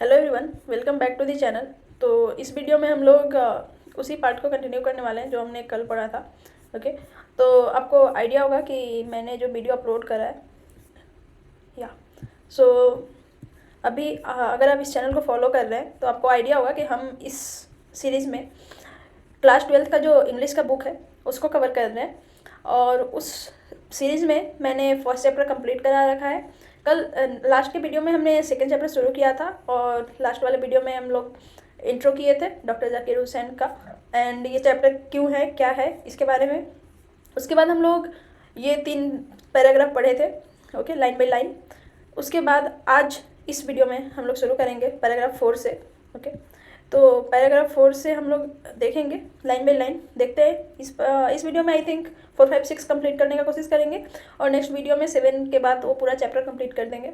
Hello everyone, welcome back to the channel. तो इस video में हम लोग उसी पार्ट को कंटिन्यू करने वाले हैं जो हमने कल पढ़ा था। ओके, तो आपको आइडिया होगा कि मैंने जो वीडियो अपलोड करा है या सो अभी अगर आप इस चैनल को फॉलो कर रहे हैं तो आपको आइडिया होगा कि हम इस सीरीज़ में क्लास 12th का जो इंग्लिश का बुक है उसको कवर कर रहे हैं। और उस सीरीज़ में मैंने फर्स्ट चैप्टर कंप्लीट करा रखा है। कल लास्ट के वीडियो में हमने सेकेंड चैप्टर शुरू किया था और लास्ट वाले वीडियो में हम लोग इंट्रो किए थे डॉक्टर जाकिर हुसैन का, एंड ये चैप्टर क्यों है क्या है इसके बारे में। उसके बाद हम लोग ये 3 पैराग्राफ पढ़े थे, ओके, लाइन बाय लाइन। उसके बाद आज इस वीडियो में हम लोग शुरू करेंगे पैराग्राफ 4 से। ओके, तो पैराग्राफ 4 से हम लोग देखेंगे लाइन बाय लाइन। देखते हैं इस वीडियो में आई थिंक 4, 5, 6 कंप्लीट करने का कोशिश करेंगे और नेक्स्ट वीडियो में 7 के बाद वो पूरा चैप्टर कंप्लीट कर देंगे।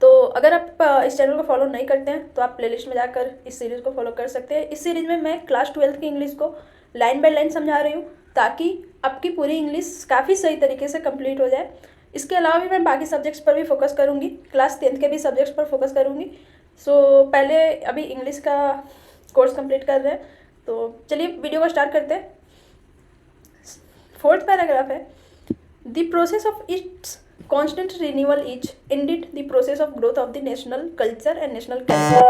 तो अगर आप इस चैनल को फॉलो नहीं करते हैं तो आप प्लेलिस्ट में जाकर इस सीरीज़ को फॉलो कर सकते हैं। इस सीरीज़ में मैं क्लास 12th की इंग्लिश को लाइन बाय लाइन समझा रही हूँ ताकि आपकी पूरी इंग्लिश काफ़ी सही तरीके से कंप्लीट हो जाए। इसके अलावा भी मैं बाकी सब्जेक्ट्स पर भी फोकस करूँगी, क्लास 10th के भी सब्जेक्ट्स पर फोकस करूँगी। सो पहले अभी इंग्लिश का कोर्स कंप्लीट कर रहे हैं, तो चलिए वीडियो को स्टार्ट करते हैं। 4th पैराग्राफ है, the process of its constant renewal is Indeed the process of growth of the national culture and national character.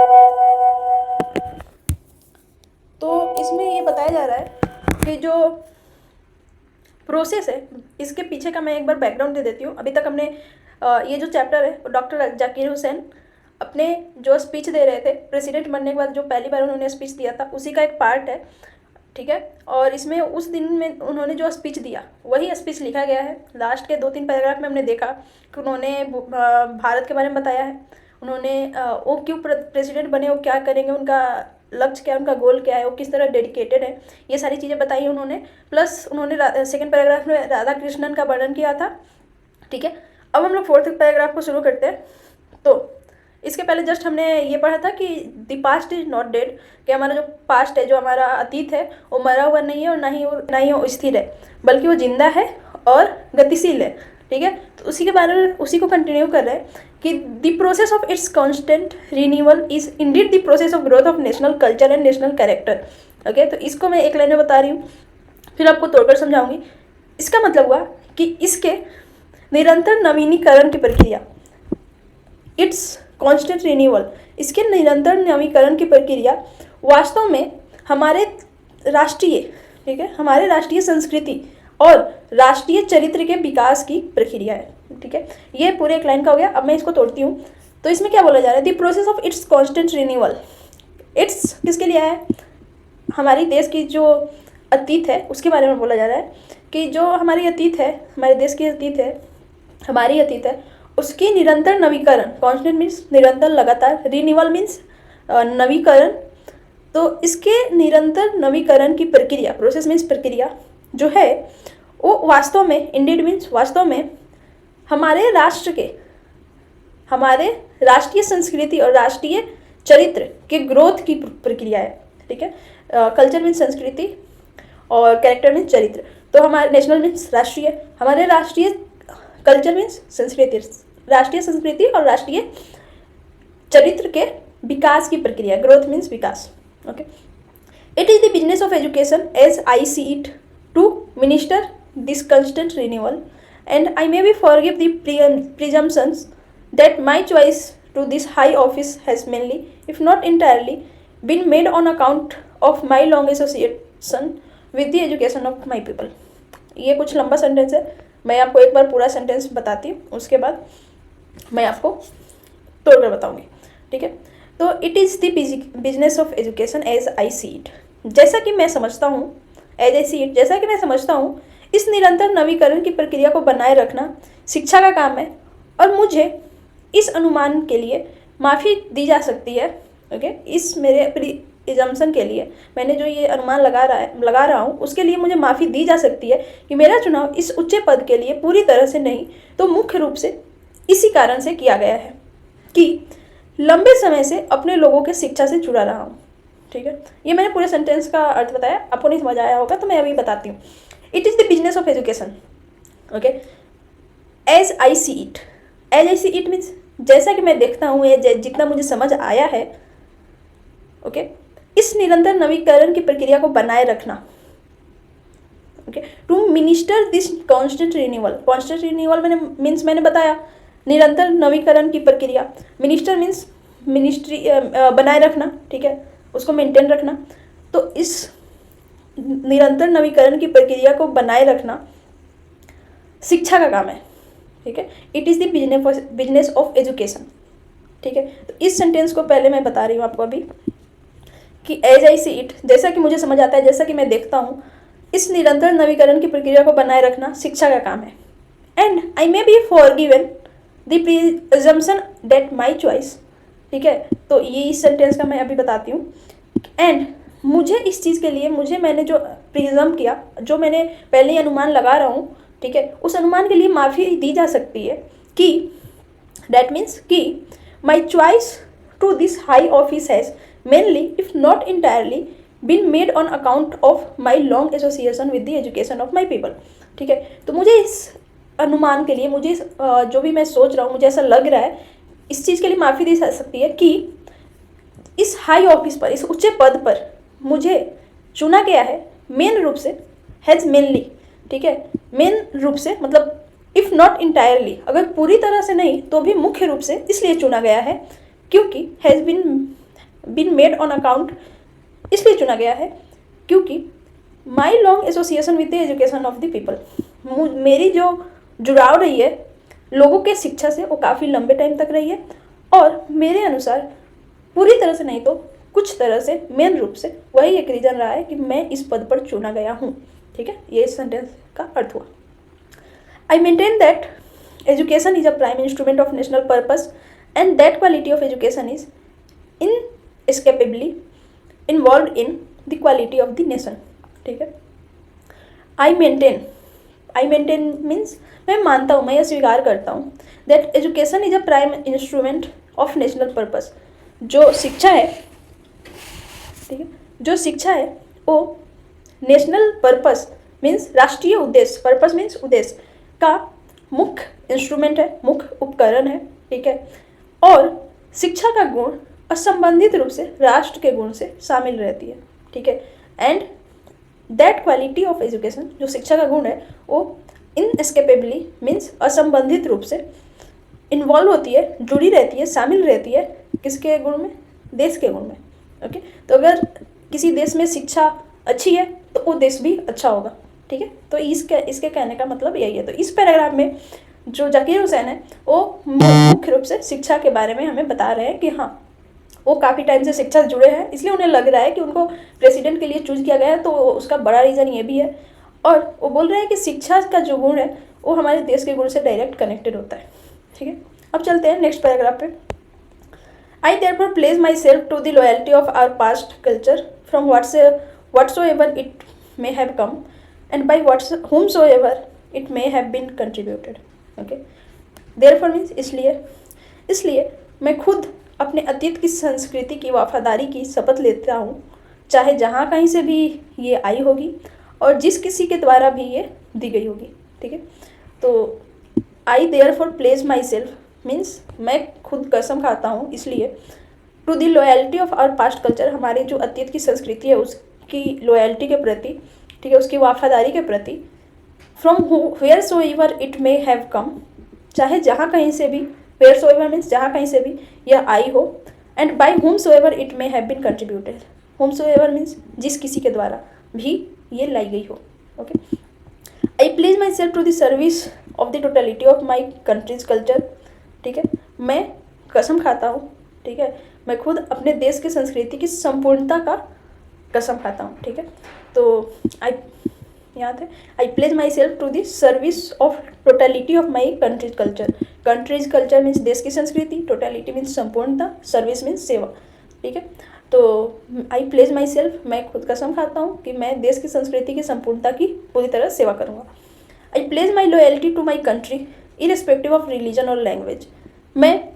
तो इसमें ये बताया जा रहा है कि जो प्रोसेस है इसके पीछे का मैं एक बार बैकग्राउंड दे देती हूँ। अभी तक हमने ये जो चैप्टर है डॉक्टर जाकिर हुसैन अपने जो स्पीच दे रहे थे प्रेसिडेंट बनने के बाद, जो पहली बार उन्होंने स्पीच दिया था, उसी का एक पार्ट है, ठीक है। और इसमें उस दिन में उन्होंने जो स्पीच दिया वही स्पीच लिखा गया है। लास्ट के 2-3 पैराग्राफ में हमने देखा कि उन्होंने भारत के बारे में बताया है, उन्होंने वो क्यों प्रेसिडेंट बने, वो क्या करेंगे, उनका लक्ष्य क्या है, उनका गोल क्या है, वो किस तरह डेडिकेटेड है, ये सारी चीज़ें बताई उन्होंने। प्लस उन्होंने सेकेंड पैराग्राफ में राधा कृष्णन का वर्णन किया था, ठीक है। अब हम लोग 4th पैराग्राफ को शुरू करते हैं। तो इसके पहले जस्ट हमने ये पढ़ा था कि the past is not dead, कि हमारा जो पास्ट है, जो हमारा अतीत है, वो मरा हुआ नहीं है और ना ही वो स्थिर है, बल्कि वो जिंदा है और गतिशील है, ठीक है। तो उसी के बारे में उसी को कंटिन्यू कर रहे हैं कि the process of its constant renewal is Indeed the process of growth of national culture and national character. Okay, तो इसको मैं एक लाइन में बता रही हूँ, फिर आपको तोड़कर समझाऊंगी। इसका मतलब हुआ कि इसके निरंतर नवीनीकरण की प्रक्रिया, इट्स कॉन्स्टेंट रिन्यूअल, इसके निरंतर नवीकरण की प्रक्रिया वास्तव में हमारे राष्ट्रीय, ठीक है, हमारे राष्ट्रीय संस्कृति और राष्ट्रीय चरित्र के विकास की प्रक्रिया है, ठीक है। ये पूरे एक लाइन का हो गया। अब मैं इसको तोड़ती हूँ। तो इसमें क्या बोला जा रहा है, the process of its constant renewal. It's किसके लिए है, हमारी देश की जो अतीत है उसके बारे में बोला जा रहा है कि जो हमारी अतीत है, हमारे देश की अतीत है, हमारी अतीत है, उसकी निरंतर नवीकरण, कॉन्स्टेंट मीन्स निरंतर, लगातार, रिन्यूअल मीन्स नवीकरण। तो इसके निरंतर नवीकरण की प्रक्रिया, प्रोसेस मीन्स प्रक्रिया, जो है वो वास्तव में, इंडीड मीन्स वास्तव में, हमारे राष्ट्र के, हमारे राष्ट्रीय संस्कृति और राष्ट्रीय चरित्र के ग्रोथ की प्रक्रिया है, ठीक है। कल्चर मीन्स संस्कृति और कैरेक्टर मीन्स चरित्र। तो हमारे नेशनल मीन्स राष्ट्रीय, हमारे राष्ट्रीय कल्चर मीन्स संस्कृति, राष्ट्रीय संस्कृति और राष्ट्रीय चरित्र के विकास की प्रक्रिया, ग्रोथ मीन्स विकास। Okay, it is the business of education as I see it to minister this constant renewal and I may be forgive the presumptions that my choice to this high office has mainly if not entirely been made on account of my long association with the education of my people. ये कुछ लंबा sentence है, मैं आपको एक बार पूरा sentence बताती हूँ, उसके बाद मैं आपको तोड़कर बताऊंगी, ठीक है। तो it is the business of education as I see it, जैसा कि मैं समझता हूँ, एज आई सी इट, जैसा कि मैं समझता हूँ, इस निरंतर नवीकरण की प्रक्रिया को बनाए रखना शिक्षा का काम है और मुझे इस अनुमान के लिए माफ़ी दी जा सकती है, ओके। इस मेरे प्रिजम्पशन के लिए, मैंने जो ये अनुमान लगा रहा हूँ उसके लिए मुझे माफ़ी दी जा सकती है कि मेरा चुनाव इस उच्च पद के लिए पूरी तरह से नहीं तो मुख्य रूप से इसी कारण से किया गया है कि लंबे समय से अपने लोगों के शिक्षा से जुड़ा रहा हूँ, ठीक है। ये मैंने पूरे सेंटेंस का अर्थ बताया, आपको नहीं समझ आया होगा तो मैं अभी बताती हूँ। It is the business of education, okay, as I see it, as I see it means जैसा कि मैं देखता हूँ या जितना मुझे समझ आया है, ओके, इस निरंतर नवीकरण की प्रक्रिया को बनाए रखना, okay, to minister this constant renewal मैंने बताया निरंतर नवीकरण की प्रक्रिया, मिनिस्टर मीन्स मिनिस्ट्री, बनाए रखना, ठीक है, उसको मेंटेन रखना। तो इस निरंतर नवीकरण की प्रक्रिया को बनाए रखना शिक्षा का काम है, ठीक है। It is the business of education, ठीक है। तो इस सेंटेंस को पहले मैं बता रही हूँ आपको अभी कि एज आई सी इट, जैसा कि मुझे समझ आता है, जैसा कि मैं देखता हूँ, इस निरंतर नवीकरण की प्रक्रिया को बनाए रखना शिक्षा का काम है। And I may be forgiven the presumption that my choice, ठीक है। तो ये इस सेंटेंस का मैं अभी बताती हूँ। एंड मुझे इस चीज़ के लिए मैंने जो प्रिजम किया, जो मैंने पहले ही अनुमान लगा रहा हूँ, ठीक है, उस अनुमान के लिए माफ़ी दी जा सकती है कि दैट मीन्स कि my choice to this high office has mainly if not entirely been made on account of my long association with the education of my people, ठीक है। तो मुझे इस अनुमान के लिए, मुझे जो भी मैं सोच रहा हूँ, मुझे ऐसा लग रहा है, इस चीज़ के लिए माफ़ी दी जा सकती है कि इस हाई ऑफिस पर, इस ऊंचे पद पर मुझे चुना गया है मेन रूप से, हैज़ मेनली, ठीक है, मेन रूप से मतलब इफ़ नॉट इंटायरली, अगर पूरी तरह से नहीं तो भी मुख्य रूप से इसलिए चुना गया है क्योंकि has been made on account, इसलिए चुना गया है क्योंकि my long association with the education of the people, मेरी जो जुड़ाव रही है लोगों के शिक्षा से वो काफ़ी लंबे टाइम तक रही है, और मेरे अनुसार पूरी तरह से नहीं तो कुछ तरह से, मेन रूप से वही एक रीज़न रहा है कि मैं इस पद पर चुना गया हूँ, ठीक है। ये इस सेंटेंस का अर्थ हुआ। I maintain that education is a prime instrument of national purpose and that quality of education is inescapably involve in the quality of the nation, ठीक है। आई मेंटेन मीन्स मैं मानता हूँ, मैं यह स्वीकार करता हूँ that education is a prime instrument of national purpose, जो शिक्षा है, ठीक है, जो शिक्षा है वो नेशनल पर्पस मीन्स राष्ट्रीय उद्देश्य, पर्पस मीन्स उद्देश्य का मुख्य इंस्ट्रूमेंट है, मुख्य उपकरण है, ठीक है। और शिक्षा का गुण असंबंधित रूप से राष्ट्र के गुण से शामिल रहती है, ठीक है। And that quality of education, जो शिक्षा का गुण है वो इनएस्केपेबली मीन्स असंबंधित रूप से इन्वॉल्व होती है, जुड़ी रहती है, शामिल रहती है, किसके गुण में, देश के गुण में, ओके। तो अगर किसी देश में शिक्षा अच्छी है तो वो देश भी अच्छा होगा, ठीक है। तो इसके कहने का मतलब यही है। तो इस पैराग्राफ में जो जाकिर हुसैन है वो मुख्य रूप से शिक्षा के बारे में हमें बता रहे हैं कि हाँ, वो काफ़ी टाइम से शिक्षा से जुड़े हैं, इसलिए उन्हें लग रहा है कि उनको प्रेसिडेंट के लिए चूज किया गया है, तो उसका बड़ा रीज़न ये भी है। और वो बोल रहे हैं कि शिक्षा का जो गुण है वो हमारे देश के गुण से डायरेक्ट कनेक्टेड होता है, ठीक है। अब चलते हैं नेक्स्ट पैराग्राफ पे। I therefore place myself to the loyalty of our past culture from whatsoever it may have come and by whomsoever it may have been contributed. Okay. Therefore means इसलिए मैं खुद अपने अतीत की संस्कृति की वफादारी की शपथ लेता हूँ, चाहे जहाँ कहीं से भी ये आई होगी और जिस किसी के द्वारा भी ये दी गई होगी, ठीक है। तो I therefore place myself means मैं खुद कसम खाता हूँ इसलिए, to the loyalty of our past culture, हमारी जो अतीत की संस्कृति है उसकी लॉयल्टी के प्रति, ठीक है, उसकी वफादारी के प्रति, from where so ever it may have come, चाहे जहाँ कहीं से भी, वेयर सो एवर मीन्स जहाँ कहीं से भी यह आई हो, and by home so ever it may have been contributed, whomsoever means जिस किसी के द्वारा भी ये लाई गई हो, okay. I place myself to the service of the totality of my country's culture, ठीक है, मैं कसम खाता हूँ, ठीक है, मैं खुद अपने देश की संस्कृति की संपूर्णता का कसम खाता हूँ, ठीक है। तो याद है, I place myself to the service of totality of my country's culture, country's culture means देश की संस्कृति, टोटलिटी मीन्स संपूर्णता, सर्विस मीन्स सेवा, ठीक है। तो आई प्लेस माई सेल्फ, मैं खुद कसम खाता हूँ कि मैं देश की संस्कृति की संपूर्णता की पूरी तरह सेवा करूँगा। I place my loyalty to my country irrespective of religion और लैंग्वेज, मैं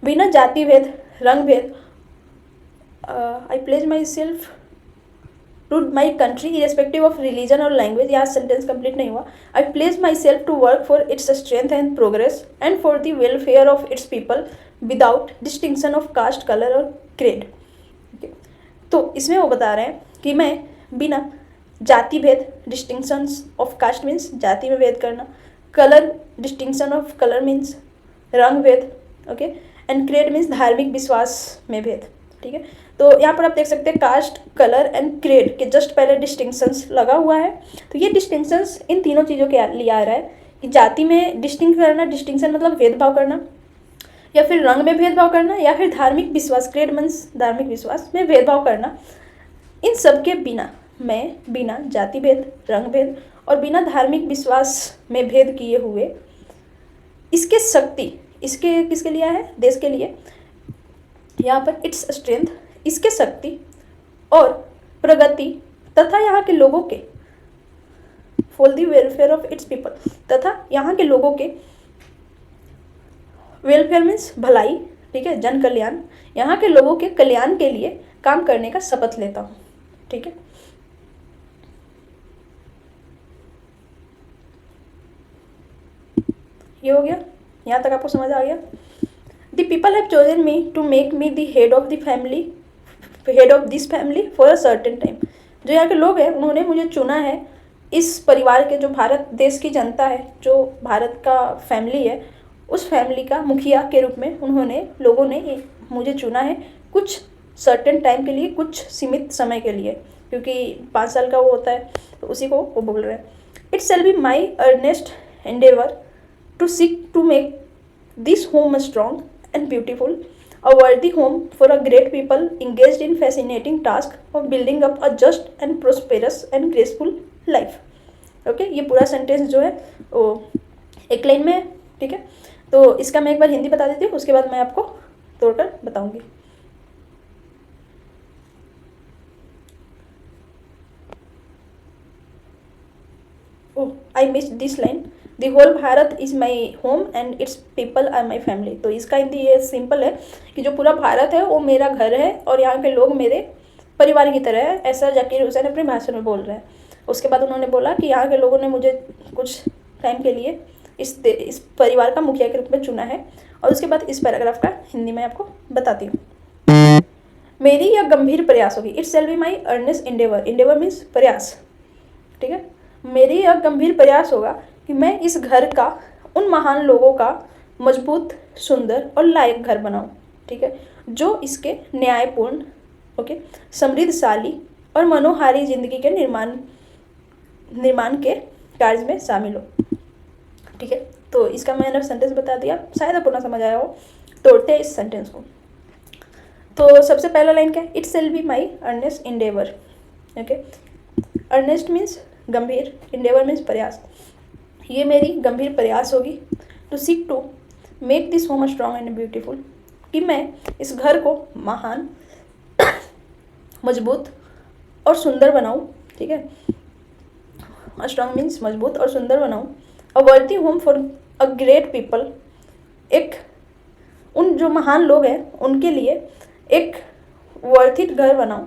बिना जाति भेद, रंग भेद, I place myself to my country irrespective of religion और लैंग्वेज। यहाँ सेंटेंस कंप्लीट नहीं हुआ। I place myself to work for its strength and progress and for the welfare of its people without distinction of caste, colour और creed. तो इसमें वो बता रहे हैं कि मैं बिना जाति भेद, डिस्टिंक्शंस ऑफ कास्ट मीन्स जाति में भेद करना, colour, distinction of colour means रंग भेद, ओके, एंड क्रेड मीन्स धार्मिक विश्वास में भेद, ठीक है। तो यहाँ पर आप देख सकते हैं कास्ट, कलर एंड क्रेड के जस्ट पहले डिस्टिंक्शंस लगा हुआ है। तो ये डिस्टिंक्शंस इन तीनों चीज़ों के लिए आ रहा है कि जाति में डिस्टिंक्ट करना, डिस्टिंक्शन मतलब भेदभाव करना, या फिर रंग में भेदभाव करना, या फिर धार्मिक विश्वास, क्रेड मीन्स धार्मिक विश्वास में भेदभाव करना। इन सब के बिना मैं बिना जाति भेद, रंग भेद और बिना धार्मिक विश्वास में भेद किए हुए इसके शक्ति, इसके किसके लिए है, देश के लिए, यहाँ पर इट्स स्ट्रेंथ, इसके शक्ति और प्रगति तथा यहाँ के लोगों के for the welfare of its people, तथा यहाँ के लोगों के वेलफेयर मीन्स भलाई, ठीक है, जन कल्याण, यहाँ के लोगों के कल्याण के लिए काम करने का शपथ लेता हूँ, ठीक है। ये हो गया, यहाँ तक आपको समझ आ गया। The people have chosen me to make me the head of the family, head of this family for a certain time. जो यहाँ के लोग हैं उन्होंने मुझे चुना है, इस परिवार के, जो भारत देश की जनता है, जो भारत का फैमिली है, उस फैमिली का मुखिया के रूप में उन्होंने, लोगों ने मुझे चुना है कुछ सर्टेन टाइम के लिए, कुछ सीमित समय के लिए, क्योंकि 5 साल का वो होता है, तो उसी को वो बोल रहे हैं। It shall be my earnest endeavour to seek to make this home strong and beautiful, a worthy home for a great people engaged in fascinating task of building up a just and prosperous and graceful life। Okay, ये पूरा sentence जो है वो एक line में है, ठीक है। तो इसका मैं एक बार हिंदी बता देती हूँ, उसके बाद मैं आपको तोड़कर बताऊंगी। ओह, I miss this line, the whole Bharat is my home and its people are my family. तो इसका हिंदी ये सिंपल है कि जो पूरा भारत है वो मेरा घर है और यहाँ के लोग मेरे परिवार की तरह है, ऐसा जाकिर हुसैन अपने भाषण में बोल रहे हैं। उसके बाद उन्होंने बोला कि यहाँ के लोगों ने मुझे कुछ टाइम के लिए इस परिवार का मुखिया के रूप में चुना है। और उसके बाद इस पैराग्राफ का हिंदी में आपको बताती हूँ। मेरी यह गंभीर प्रयास होगी, it shall be my earnest endeavour, endeavour means प्रयास, ठीक है। मेरी यह गंभीर प्रयास होगा कि मैं इस घर का, उन महान लोगों का मजबूत, सुंदर और लायक घर बनाऊं, ठीक है, जो इसके न्यायपूर्ण, ओके, समृद्धशाली और मनोहारी जिंदगी के निर्माण के कार्य में शामिल हो, ठीक है। तो इसका मैंने सेंटेंस बता दिया, शायद आपको ना समझ आया हो। तोड़ते हैं इस सेंटेंस को। तो सबसे पहला लाइन क्या है, it shall be my earnest endeavour, okay. Earnest means गंभीर, इंडेवर मीन्स प्रयास। ये मेरी गंभीर प्रयास होगी to seek to make this home strong and beautiful, कि मैं इस घर को महान, मजबूत और सुंदर बनाऊं, ठीक है। स्ट्रॉन्ग मीन्स मजबूत और सुंदर बनाऊं। अ वर्दी home for a great people, एक उन जो महान लोग हैं उनके लिए एक वर्थित घर बनाऊं।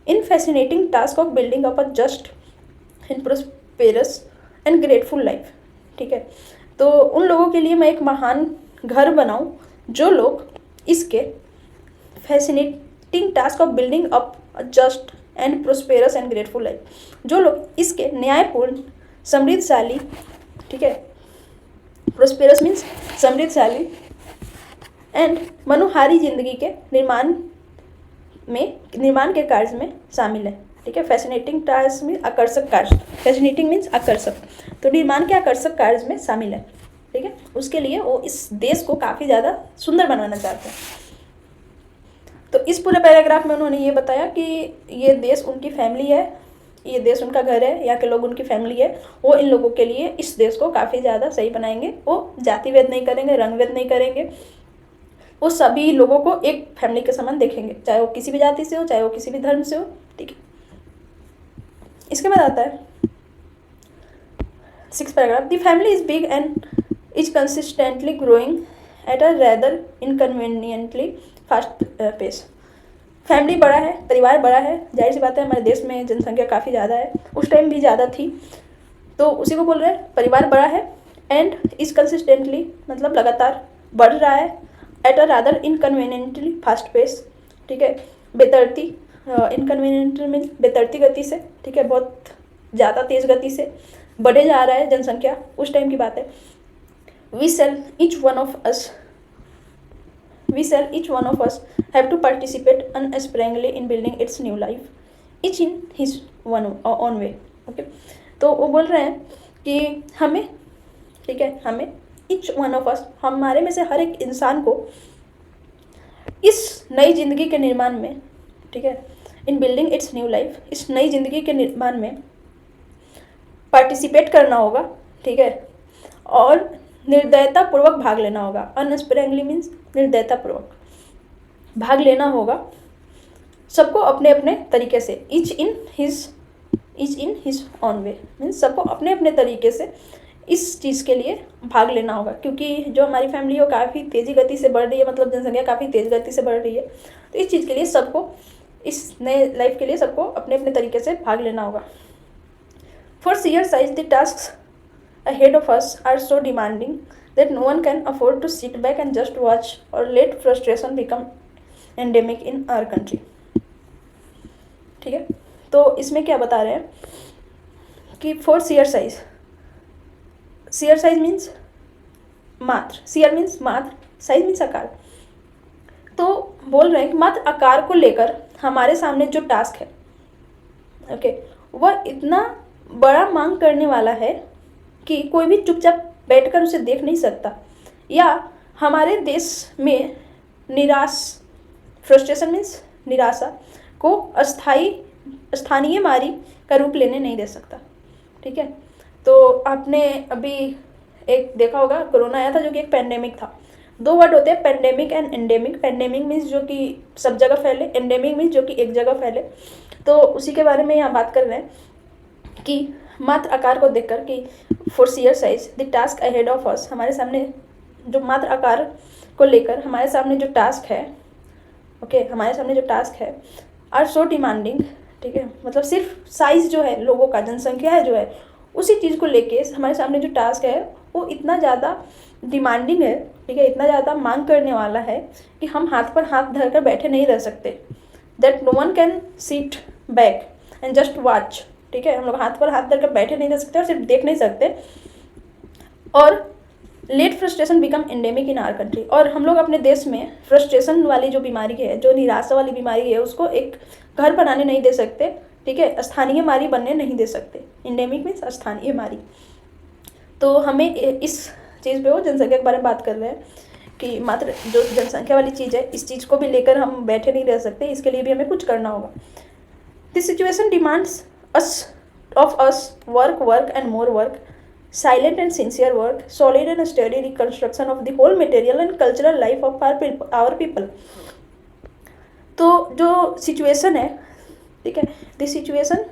In fascinating task of building up a just and prosperous and grateful life, ठीक है। तो उन लोगों के लिए मैं एक महान घर बनाऊं जो लोग इसके fascinating task of building up a just and prosperous and grateful life, जो लोग इसके न्यायपूर्ण, समृद्धशाली, ठीक है, प्रोस्पेरस मीन्स समृद्धशाली एंड मनोहारी जिंदगी के निर्माण के कार्य में शामिल है, ठीक है। फैसिनेटिंग टास्क मीन आकर्षक कार्य, फैसिनेटिंग मीन्स आकर्षक, तो निर्माण के आकर्षक कार्य में शामिल है, ठीक है। उसके लिए वो इस देश को काफ़ी ज़्यादा सुंदर बनाना चाहते हैं। तो इस पूरे पैराग्राफ में उन्होंने ये बताया कि ये देश उनकी फैमिली है, ये देश उनका घर है, यहाँ के लोग उनकी फैमिली है, वो इन लोगों के लिए इस देश को काफ़ी ज़्यादा सही बनाएंगे। वो जातिभेद नहीं करेंगे, रंगभेद नहीं करेंगे, वो सभी लोगों को एक फैमिली के समान देखेंगे, चाहे वो किसी भी जाति से हो, चाहे वो किसी भी धर्म से हो, ठीक है। इसके बाद आता है 6th paragraph, the family is big and is consistently growing at a rather inconveniently fast pace. Family बड़ा है, परिवार बड़ा है, जाहिर सी बात है हमारे देश में जनसंख्या काफ़ी ज़्यादा है, उस टाइम भी ज़्यादा थी, तो उसी को बोल रहे हैं परिवार बड़ा है एंड इज कंसिस्टेंटली मतलब लगातार बढ़ रहा है at a rather inconveniently fast pace, ठीक है, बेतरती, इनकन्वीनियंट मीन्स बेतरती गति से, ठीक है, बहुत ज़्यादा तेज़ गति से बढ़े जा रहा है जनसंख्या, उस टाइम की बात है। We shall each one of us have to participate unsparingly in building its new life, each in his own way, okay। तो वो बोल रहे हैं कि हमें, ठीक है, हमें each one of us, हमारे में से हर एक इंसान को इस नई जिंदगी के निर्माण में, ठीक है, इन बिल्डिंग इट्स न्यू लाइफ, इस नई जिंदगी के निर्माण में पार्टिसिपेट करना होगा, ठीक है, और निर्दयता पूर्वक भाग लेना होगा। अनस्पेरिंगली मीन्स निर्दयता पूर्वक भाग लेना होगा सबको अपने अपने तरीके से, each in his on way means सबको अपने अपने तरीके से इस चीज़ के लिए भाग लेना होगा, क्योंकि जो हमारी फैमिली है वो काफ़ी तेज़ी गति से बढ़ रही है, मतलब जनसंख्या काफ़ी तेज़ गति से बढ़ रही है, तो इस चीज़ के लिए सबको, इस नए लाइफ के लिए सबको अपने अपने तरीके से भाग लेना होगा। For sheer size the tasks ahead of us are so demanding that no one can afford to sit back and just watch or let frustration become endemic in our country, ठीक है। तो इसमें क्या बता रहे हैं कि फॉर sheer size मीन्स मात्र, sheer मीन्स मात्र, साइज मीन्स आकार, तो बोल रहे हैं कि मात्र आकार को लेकर हमारे सामने जो टास्क है, ओके, वह इतना बड़ा मांग करने वाला है कि कोई भी चुपचाप बैठकर उसे देख नहीं सकता, या हमारे देश में फ्रस्ट्रेशन मीन्स निराशा को स्थानीय मारी का रूप लेने नहीं दे सकता, ठीक है। तो आपने अभी एक देखा होगा, कोरोना आया था जो कि एक पैंडेमिक था। दो वर्ड होते हैं, pandemic and endemic. Pandemic means जो कि सब जगह फैले, एंडेमिक मीन्स जो कि एक जगह फैले। तो उसी के बारे में यहाँ बात कर रहे हैं कि मात्र आकार को देखकर कि for sheer size the task ahead of us, हमारे सामने जो मात्र आकार को लेकर हमारे सामने जो टास्क है, ओके, हमारे सामने जो टास्क है आर सो डिमांडिंग, ठीक है, मतलब सिर्फ साइज़ जो है लोगों का, जनसंख्या है जो है, उसी चीज़ को लेके हमारे सामने जो टास्क है वो इतना ज़्यादा डिमांडिंग है, ठीक है, इतना ज़्यादा मांग करने वाला है कि हम हाथ पर हाथ धरकर बैठे नहीं रह सकते। That no one can sit back and just watch, ठीक है, हम लोग हाथ पर हाथ धरकर बैठे नहीं रह सकते और सिर्फ देख नहीं सकते। और let frustration become endemic in our country, और हम लोग अपने देश में फ्रस्ट्रेशन वाली जो बीमारी है, जो निराशा वाली बीमारी है, उसको एक घर बनाने नहीं दे सकते, ठीक है, स्थानीय मारी बनने नहीं दे सकते। एंडेमिक मीन्स स्थानीय मारी। तो हमें इस चीज़ पे वो जनसंख्या के बारे में बात कर रहे हैं कि मात्र जो जनसंख्या वाली चीज़ है, इस चीज़ को भी लेकर हम बैठे नहीं रह सकते, इसके लिए भी हमें कुछ करना होगा। This situation demands of us work and more work, silent and sincere work, solid and steady reconstruction of the whole material and cultural life of our people। तो जो सिचुएशन है, ठीक है, this situation,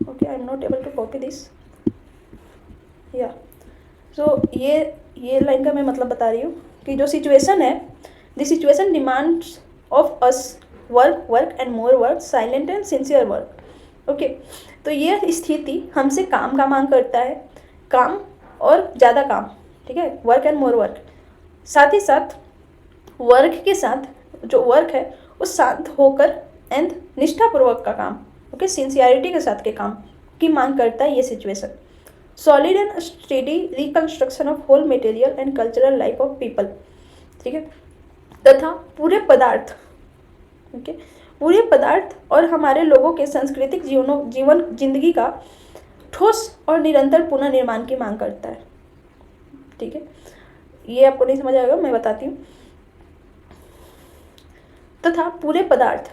okay, I am not able to copy this, या सो ये line का मैं मतलब बता रही हूँ कि जो सिचुएशन है, this situation demands of us work and more work, silent and sincere work, okay. तो ये स्थिति हमसे काम का मांग करता है, काम और ज़्यादा काम, ठीक है, वर्क एंड मोर वर्क। साथ ही साथ वर्क के साथ जो वर्क है वो शांत होकर एंड निष्ठापूर्वक का काम, ओके, सिंसियरिटी के साथ के काम की मांग करता है ये situation. Solid and steady reconstruction of whole material and cultural life of people, ठीक है, तथा पूरे पदार्थ, ओके, पूरे पदार्थ और हमारे लोगों के सांस्कृतिक जीवन जिंदगी का ठोस और निरंतर पुनर्निर्माण की मांग करता है, ठीक है। ये आपको नहीं समझ आएगा, मैं बताती हूँ। तथा पूरे पदार्थ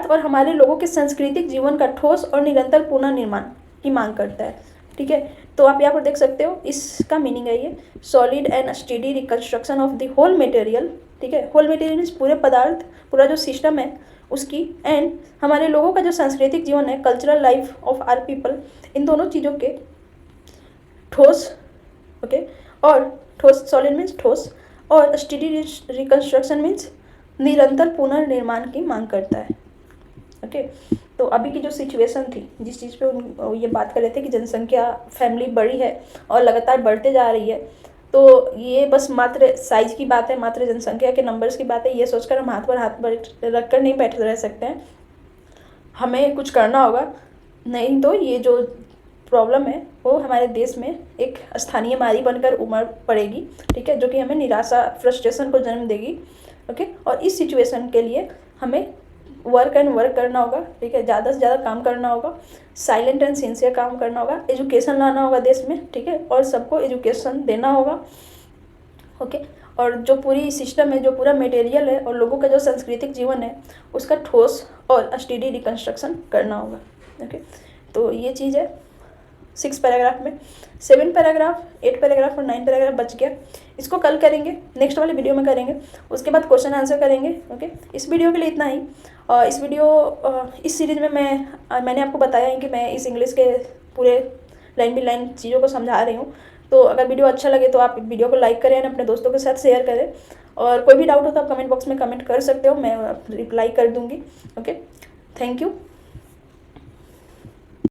और हमारे लोगों के सांस्कृतिक जीवन का ठोस और निरंतर पुनर्निर्माण की मांग करता है, ठीक है। तो आप यहाँ पर देख सकते हो, इसका मीनिंग है ये solid and steady reconstruction of the whole material, ठीक है, होल मटेरियल मीन्स पूरे पदार्थ, पूरा जो सिस्टम है उसकी, एंड हमारे लोगों का जो सांस्कृतिक जीवन है, cultural life of our people, इन दोनों चीज़ों के ठोस, ओके, और ठोस, सॉलिड मीन्स ठोस, और स्टडी रिकंस्ट्रक्शन मीन्स निरंतर पुनर्निर्माण की मांग करता है। ओके, तो अभी की जो सिचुएशन थी, जिस चीज़ पे ये बात कर रहे थे कि जनसंख्या फैमिली बड़ी है और लगातार बढ़ते जा रही है, तो ये बस मात्र साइज की बात है, मात्र जनसंख्या के नंबर्स की बात है। ये सोचकर हम हाथ पर रख कर नहीं बैठे रह सकते हैं, हमें कुछ करना होगा, नहीं तो ये जो प्रॉब्लम है वो हमारे देश में एक स्थानीय बीमारी बनकर उमड़ पड़ेगी, ठीक है, जो कि हमें निराशा, फ्रस्ट्रेशन को जन्म देगी। ओके, और इस सिचुएशन के लिए हमें वर्क करना होगा, ठीक है, ज़्यादा से ज़्यादा काम करना होगा, साइलेंट एंड सिंसियर काम करना होगा, एजुकेशन लाना होगा देश में, ठीक है, और सबको एजुकेशन देना होगा। ओके, और जो पूरी सिस्टम है, जो पूरा मटेरियल है और लोगों का जो सांस्कृतिक जीवन है, उसका ठोस और स्टडी रिकंस्ट्रक्शन करना होगा। ओके, तो ये चीज़ है 6 पैराग्राफ में। 7 पैराग्राफ, 8 पैराग्राफ और 9 पैराग्राफ बच गया, इसको कल करेंगे, नेक्स्ट वाले वीडियो में करेंगे, उसके बाद क्वेश्चन आंसर करेंगे। ओके, इस वीडियो के लिए इतना ही। और इस सीरीज़ में मैंने आपको बताया है कि मैं इस इंग्लिश के पूरे लाइन बाई लाइन चीज़ों को समझा रही हूँ। तो अगर वीडियो अच्छा लगे तो आप वीडियो को लाइक करें, अपने दोस्तों के साथ शेयर करें, और कोई भी डाउट हो तो आप कमेंट बॉक्स में कमेंट कर सकते हो, मैं रिप्लाई कर दूँगी। Okay, thank you.